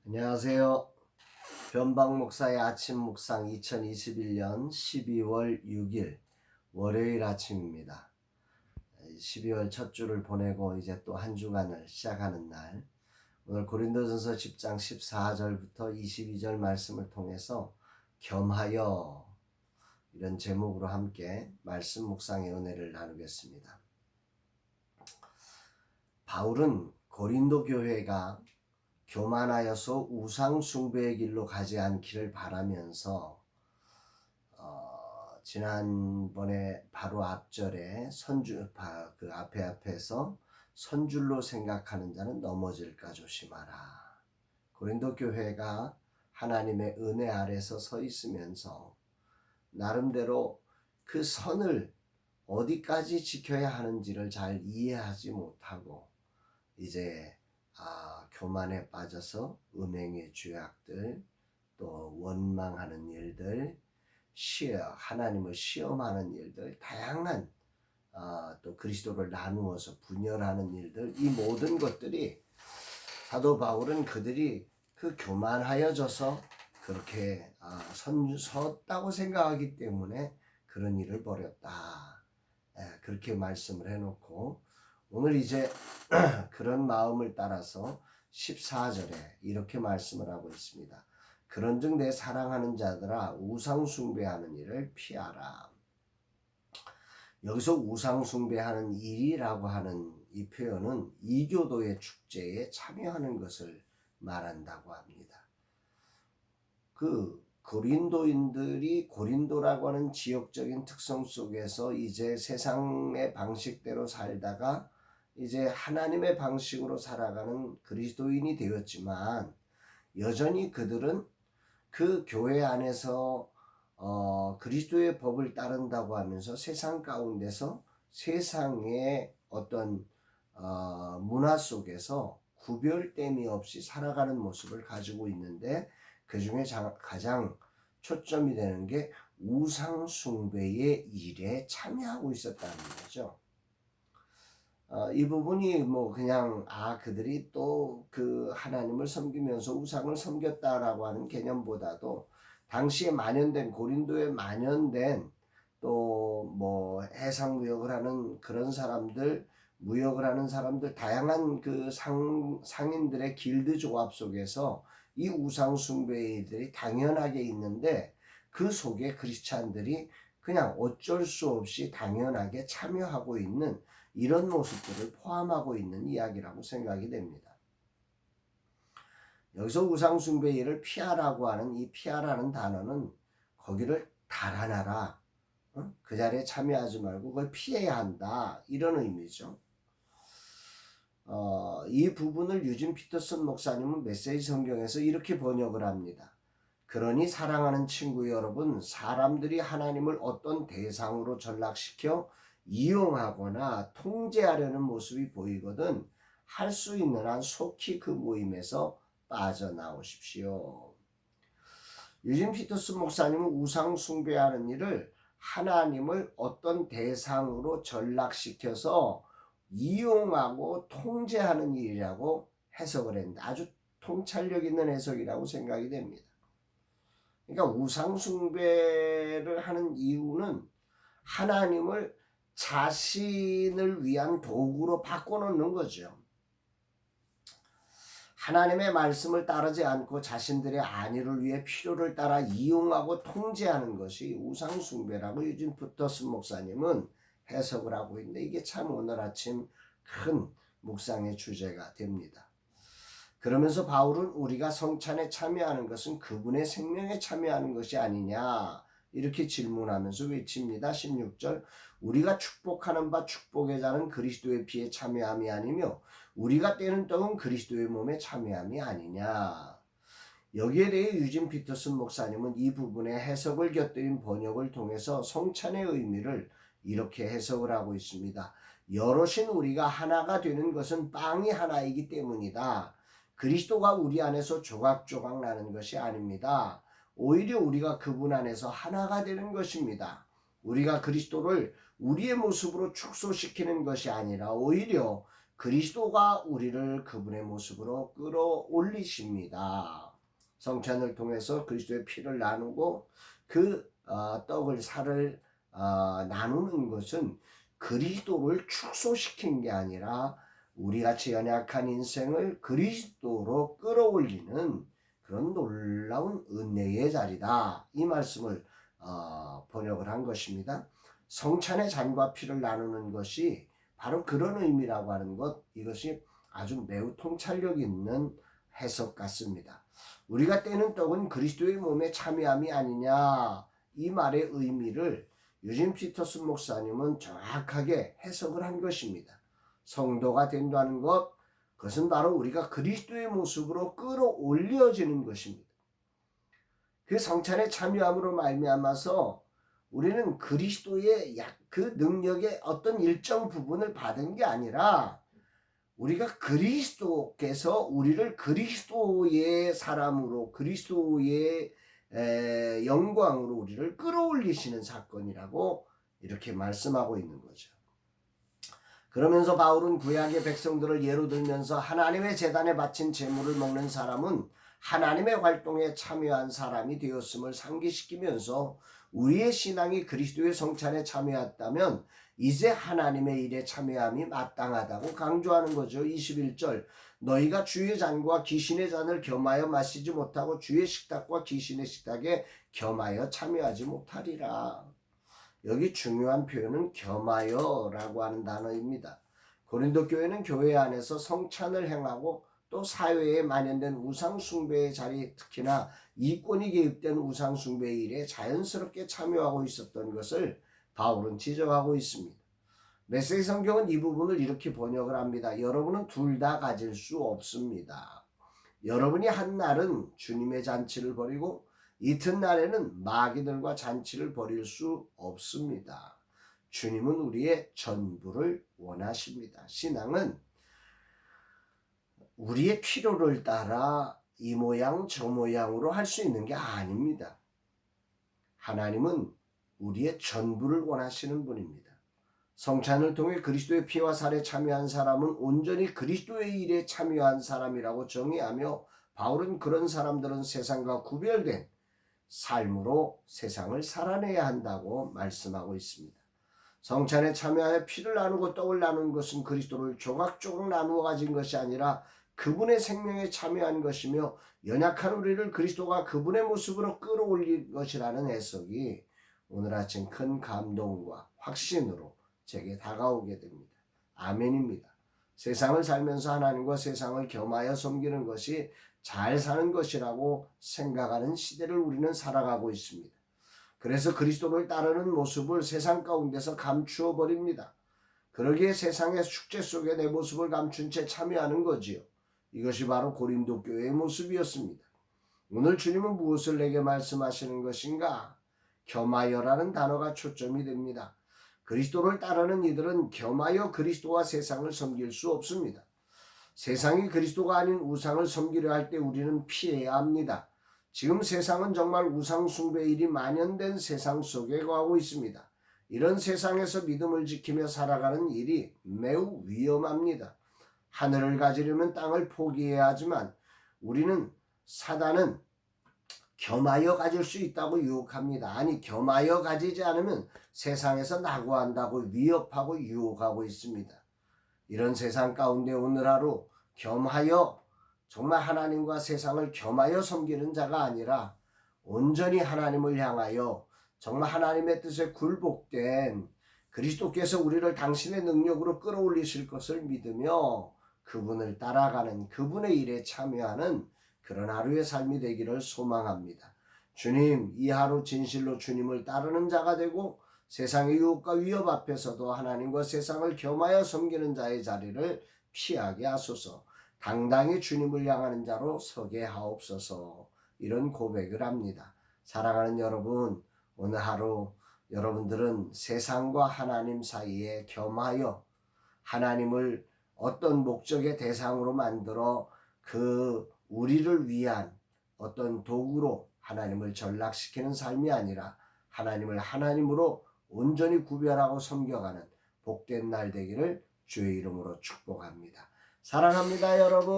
안녕하세요. 변방 목사의 아침 묵상 2021년 12월 6일 월요일 아침입니다. 12월 첫 주를 보내고 이제 또 한 주간을 시작하는 날, 오늘 고린도전서 10장 14절부터 22절 말씀을 통해서 겸하여, 이런 제목으로 함께 말씀 묵상의 은혜를 나누겠습니다. 바울은 고린도 교회가 교만하여서 우상 숭배의 길로 가지 않기를 바라면서 지난번에 바로 앞절에 그 앞에서 선줄로 생각하는 자는 넘어질까 조심하라. 고린도 교회가 하나님의 은혜 아래서 서 있으면서 나름대로 그 선을 어디까지 지켜야 하는지를 잘 이해하지 못하고 이제 교만에 빠져서 음행의 죄악들, 또 원망하는 일들, 하나님을 시험하는 일들, 다양한 또 그리스도를 나누어서 분열하는 일들, 이 모든 것들이 사도 바울은 그들이 그 교만하여져서 그렇게 섰다고 생각하기 때문에 그런 일을 벌였다. 그렇게 말씀을 해놓고 오늘 이제 그런 마음을 따라서 14절에 이렇게 말씀을 하고 있습니다. 그런즉 내 사랑하는 자들아 우상 숭배하는 일을 피하라. 여기서 우상 숭배하는 일이라고 하는 이 표현은 이교도의 축제에 참여하는 것을 말한다고 합니다. 그 고린도인들이 고린도라고 하는 지역적인 특성 속에서 이제 세상의 방식대로 살다가 이제 하나님의 방식으로 살아가는 그리스도인이 되었지만, 여전히 그들은 그 교회 안에서 그리스도의 법을 따른다고 하면서 세상 가운데서 세상의 어떤 문화 속에서 구별됨이 없이 살아가는 모습을 가지고 있는데, 그 중에 가장 초점이 되는 게 우상 숭배의 일에 참여하고 있었다는 거죠. 이 부분이 그냥 그들이 또 그 하나님을 섬기면서 우상을 섬겼다라고 하는 개념보다도 당시에 만연된, 고린도에 만연된 또 해상 무역을 하는 그런 사람들, 무역을 하는 사람들, 다양한 그 상인들의 길드 조합 속에서 이 우상 숭배들이 당연하게 있는데, 그 속에 크리스찬들이 그냥 어쩔 수 없이 당연하게 참여하고 있는 이런 모습들을 포함하고 있는 이야기라고 생각이 됩니다. 여기서 우상숭배를 피하라고 하는 이 피하라는 단어는 거기를 달아나라, 그 자리에 참여하지 말고 그걸 피해야 한다, 이런 의미죠. 이 부분을 유진 피터슨 목사님은 메시지 성경에서 이렇게 번역을 합니다. 그러니 사랑하는 친구 여러분, 사람들이 하나님을 어떤 대상으로 전락시켜 이용하거나 통제하려는 모습이 보이거든 할 수 있는 한 속히 그 모임에서 빠져나오십시오. 유진 피터슨 목사님은 우상 숭배하는 일을 하나님을 어떤 대상으로 전락시켜서 이용하고 통제하는 일이라고 해석을 했는데, 아주 통찰력 있는 해석이라고 생각이 됩니다. 그러니까 우상 숭배를 하는 이유는 하나님을 자신을 위한 도구로 바꿔놓는 거죠. 하나님의 말씀을 따르지 않고 자신들의 안위를 위해 필요를 따라 이용하고 통제하는 것이 우상 숭배라고 유진 피터슨 목사님은 해석을 하고 있는데, 이게 참 오늘 아침 큰 묵상의 주제가 됩니다. 그러면서 바울은 우리가 성찬에 참여하는 것은 그분의 생명에 참여하는 것이 아니냐, 이렇게 질문하면서 외칩니다. 16절, 우리가 축복하는 바 축복의 자는 그리스도의 피에 참여함이 아니며 우리가 떼는 떡은 그리스도의 몸에 참여함이 아니냐. 여기에 대해 유진 피터슨 목사님은 이 부분에 해석을 곁들인 번역을 통해서 성찬의 의미를 이렇게 해석을 하고 있습니다. 여럿인 우리가 하나가 되는 것은 빵이 하나이기 때문이다. 그리스도가 우리 안에서 조각조각 나는 것이 아닙니다. 오히려 우리가 그분 안에서 하나가 되는 것입니다. 우리가 그리스도를 우리의 모습으로 축소시키는 것이 아니라 오히려 그리스도가 우리를 그분의 모습으로 끌어올리십니다. 성찬을 통해서 그리스도의 피를 나누고 그 떡을 살을 나누는 것은 그리스도를 축소시킨 게 아니라 우리같이 연약한 인생을 그리스도로 끌어올리는 그런 놀라운 은혜의 자리다. 이 말씀을 번역을 한 것입니다. 성찬의 잔과 피를 나누는 것이 바로 그런 의미라고 하는 것, 이것이 아주 매우 통찰력 있는 해석 같습니다. 우리가 떼는 떡은 그리스도의 몸에 참여함이 아니냐, 이 말의 의미를 유진 피터슨 목사님은 정확하게 해석을 한 것입니다. 성도가 된다는 것, 그것은 바로 우리가 그리스도의 모습으로 끌어올려지는 것입니다. 그 성찬에 참여함으로 말미암아서 우리는 그리스도의 그 능력의 어떤 일정 부분을 받은 게 아니라 우리가 그리스도께서 우리를 그리스도의 사람으로 그리스도의 영광으로 우리를 끌어올리시는 사건이라고 이렇게 말씀하고 있는 거죠. 그러면서 바울은 구약의 백성들을 예로 들면서 하나님의 제단에 바친 제물을 먹는 사람은 하나님의 활동에 참여한 사람이 되었음을 상기시키면서 우리의 신앙이 그리스도의 성찬에 참여했다면 이제 하나님의 일에 참여함이 마땅하다고 강조하는 거죠. 21절, 너희가 주의 잔과 귀신의 잔을 겸하여 마시지 못하고 주의 식탁과 귀신의 식탁에 겸하여 참여하지 못하리라. 여기 중요한 표현은 겸하여라고 하는 단어입니다. 고린도 교회는 교회 안에서 성찬을 행하고 또 사회에 만연된 우상숭배의 자리, 특히나 이권이 개입된 우상숭배의 일에 자연스럽게 참여하고 있었던 것을 바울은 지적하고 있습니다. 메시지 성경은 이 부분을 이렇게 번역을 합니다. 여러분은 둘 다 가질 수 없습니다. 여러분이 한 날은 주님의 잔치를 벌이고 이튿날에는 마귀들과 잔치를 벌일 수 없습니다. 주님은 우리의 전부를 원하십니다. 신앙은 우리의 필요를 따라 이 모양 저 모양으로 할 수 있는 게 아닙니다. 하나님은 우리의 전부를 원하시는 분입니다. 성찬을 통해 그리스도의 피와 살에 참여한 사람은 온전히 그리스도의 일에 참여한 사람이라고 정의하며 바울은 그런 사람들은 세상과 구별된 삶으로 세상을 살아내야 한다고 말씀하고 있습니다. 성찬에 참여하여 피를 나누고 떡을 나누는 것은 그리스도를 조각조각 나누어 가진 것이 아니라 그분의 생명에 참여한 것이며 연약한 우리를 그리스도가 그분의 모습으로 끌어올릴 것이라는 해석이 오늘 아침 큰 감동과 확신으로 제게 다가오게 됩니다. 아멘입니다. 세상을 살면서 하나님과 세상을 겸하여 섬기는 것이 잘 사는 것이라고 생각하는 시대를 우리는 살아가고 있습니다. 그래서 그리스도를 따르는 모습을 세상 가운데서 감추어 버립니다. 그러기에 세상의 축제 속에 내 모습을 감춘 채 참여하는 거지요. 이것이 바로 고린도 교회의 모습이었습니다. 오늘 주님은 무엇을 내게 말씀하시는 것인가? 겸하여라는 단어가 초점이 됩니다. 그리스도를 따르는 이들은 겸하여 그리스도와 세상을 섬길 수 없습니다. 세상이 그리스도가 아닌 우상을 섬기려 할 때 우리는 피해야 합니다. 지금 세상은 정말 우상 숭배 일이 만연된 세상 속에 거하고 있습니다. 이런 세상에서 믿음을 지키며 살아가는 일이 매우 위험합니다. 하늘을 가지려면 땅을 포기해야 하지만 사단은 겸하여 가질 수 있다고 유혹합니다. 아니, 겸하여 가지지 않으면 세상에서 낙오한다고 위협하고 유혹하고 있습니다. 이런 세상 가운데 오늘 하루 겸하여 정말 하나님과 세상을 겸하여 섬기는 자가 아니라 온전히 하나님을 향하여 정말 하나님의 뜻에 굴복된 그리스도께서 우리를 당신의 능력으로 끌어올리실 것을 믿으며 그분을 따라가는 그분의 일에 참여하는 그런 하루의 삶이 되기를 소망합니다. 주님, 이 하루 진실로 주님을 따르는 자가 되고 세상의 유혹과 위협 앞에서도 하나님과 세상을 겸하여 섬기는 자의 자리를 피하게 하소서. 당당히 주님을 향하는 자로 서게 하옵소서. 이런 고백을 합니다. 사랑하는 여러분, 오늘 하루 여러분들은 세상과 하나님 사이에 겸하여 하나님을 어떤 목적의 대상으로 만들어 우리를 위한 어떤 도구로 하나님을 전락시키는 삶이 아니라 하나님을 하나님으로 온전히 구별하고 섬겨가는 복된 날 되기를 주의 이름으로 축복합니다. 사랑합니다, 여러분.